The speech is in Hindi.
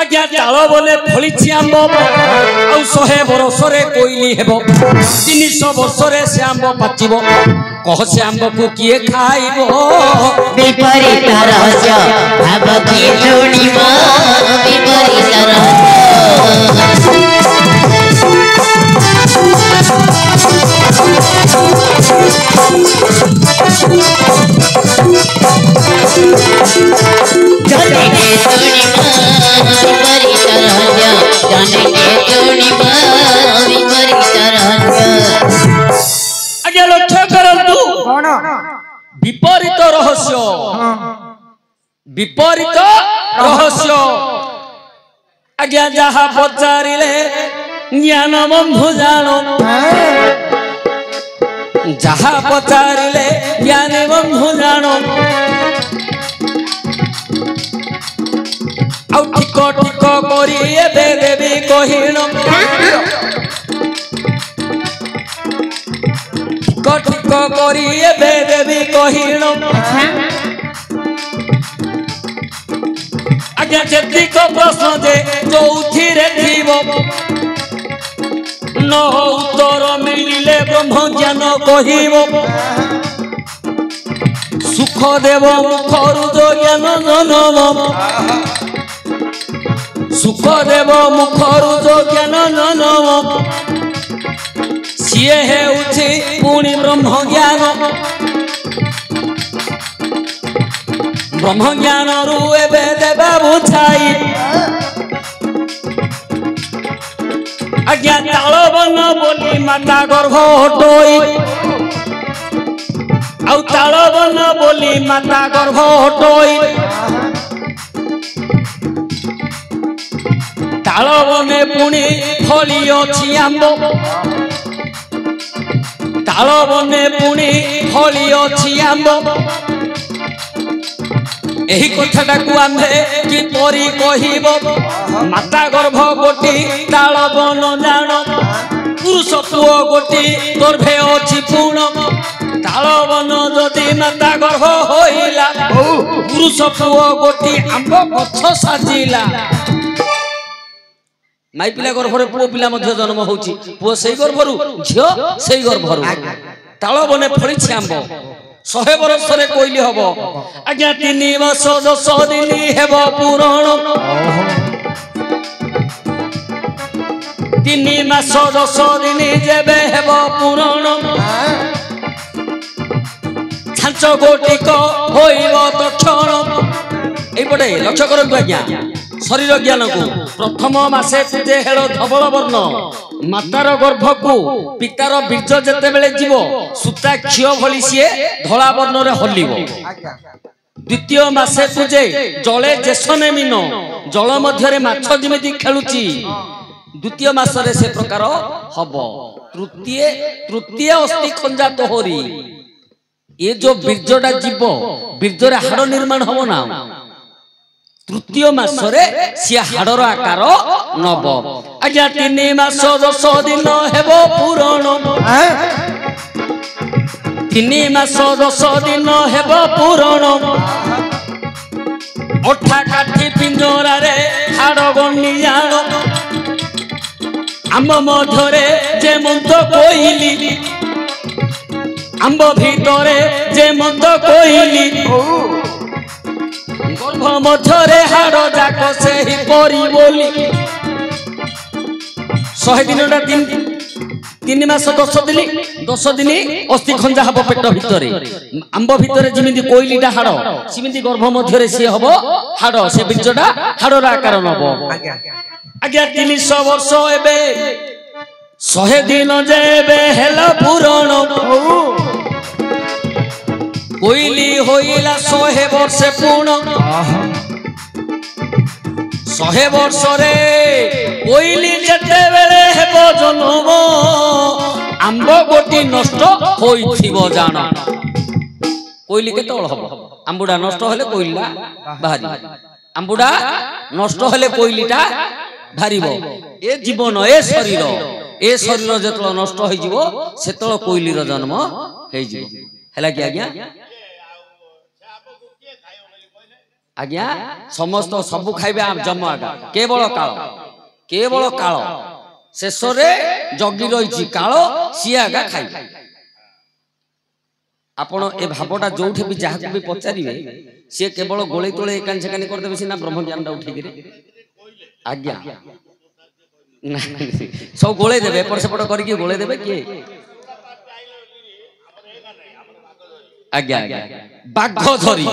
आज्ञा चाल बोले फलिछि आंब आ 100 बरसरे कोइली हेबो 300 बरसरे से आंब पाचिबो कह से आंब को किए खाइबो विपरीत रहस्य भाव किए जोड़िबो विपरीत आज्ञा लक्ष्य करंतु विपरीत रहस्य विपरीत रहस्य आज्ञा जहा पचारिले ज्ञान बंधु जानो जहा पचारिले ज्ञान बंधु जानो आउ ठीक ठीक करी एबे देवी कहिन ठीक ठीक करी एबे देवी कहिन आज्ञा जेतिक प्रश्न जे चौथिरे थिबो न उत्तर मिलिले ब्रह्म ज्ञान कहिबो सुख देव मुखरु जो ज्ञान जनम सुख देव मुखरु जो ज्ञान जनम सीए हेउछि पुणी ब्रह्म ज्ञान रु एबे देबा बुझाई आज्ञा ताल बन बोली माता गर्भ हटोई आउ ताल बन बोली माता गर्भ हटोई ताल बने पुणी फली अछि आंब ताल बने पुणी फली अछि आंब एही कथाटा को आंबे कि परी कहिबो माता गर्भ गोटी ताल बन जान पुरुष पुओ गोटी गर्भे अछि पूर्ण ताल बन जदि माता गर्भ होइला पुरुष पुओ गोटी आंब गछ साजिला माई पिला गर्भरे पुओ पिला मध्य जन्म होउची पुओ सेई गर्भरु झियो सेई गर्भरु ताल बने फळिछि आंब 100 बरसरे कोइली हबो आज्ञा 3 मास 10 दिन हेबो पुराण 3 मास 10 दिन जेबे हेबो पुराण छांच गोटी को होइबो तक्षण एपटे लक्ष्य करंतु आज्ञा शरीर ज्ञान को प्रथम मासे पूजे हेलो धवल वर्ण मातार गर्भ को पितार बीज जेते बेले जीव सुता क्षीय भली सीए धला वर्ण रे हलिबो द्वितीय मासे पूजे जले जेसने मीन जल मध्य रे माछ जिमेति खेलुची द्वितीय मास रे से प्रकार हबो तृतीय अस्थि खंजा तोहरी ये जो बीजटा जीव बीज रे हाड़ निर्माण हबो ना तृतीय मासरे सी हाड़र आकार नब आज्ञा 3 मास 10 दिन हेबो पुराण 3 मास 10 दिन हेबो पुराण अठा काठी पिंजरा रे हाड़ गणी जान आंब मध्यरे जे मंत कोइली आंब भितरे जे मंत कोइली गर्भ मध्यरे हाड़ जाक से ही परी बोली 100 दिनटा 3 मास 10 दिन अस्थि खंजा हबो पेट भितरे आंब भितरे जिमिति कोइलीटा हाड़ सिमिति गर्भ मध्यरे से हबो हाड़ से बीजटा हाड़र आकार नबो आज्ञा 300 वर्ष एबे 100 दिन जेबे हेला पुराण कोइली होइला 100 वर्ष पूर्ण 100 वर्ष रे कोइली जेते बेले हेबो जन्म आंब गोटी नष्ट होइथिबो जान कोइली केतळ हबो आंबुडा नष्ट होले कोइलीला बाहारी आंबुडा नष्ट होले कोइलीटा भारीबो ए जीवन ए शरीर जेतळ नष्ट होई जीवो सेतळ कोइलीर जन्म हेइ जीवो हैला कि आज्ञा आज्ञा समस्त सबु खाइबे जम आगा केवल काल शेष रे जगी रही काल सी आगा खाइबे आपण ए भावटा जोठे भी जहाक भी पचारिबे से केवल गोले तोले एकान सेकान कर देबे सिना ब्रह्म ज्ञान दा उठेकी रे आज्ञा सब गोले देबे एपट सेपट करके गोले देबे के आज्ञा बाघ धरी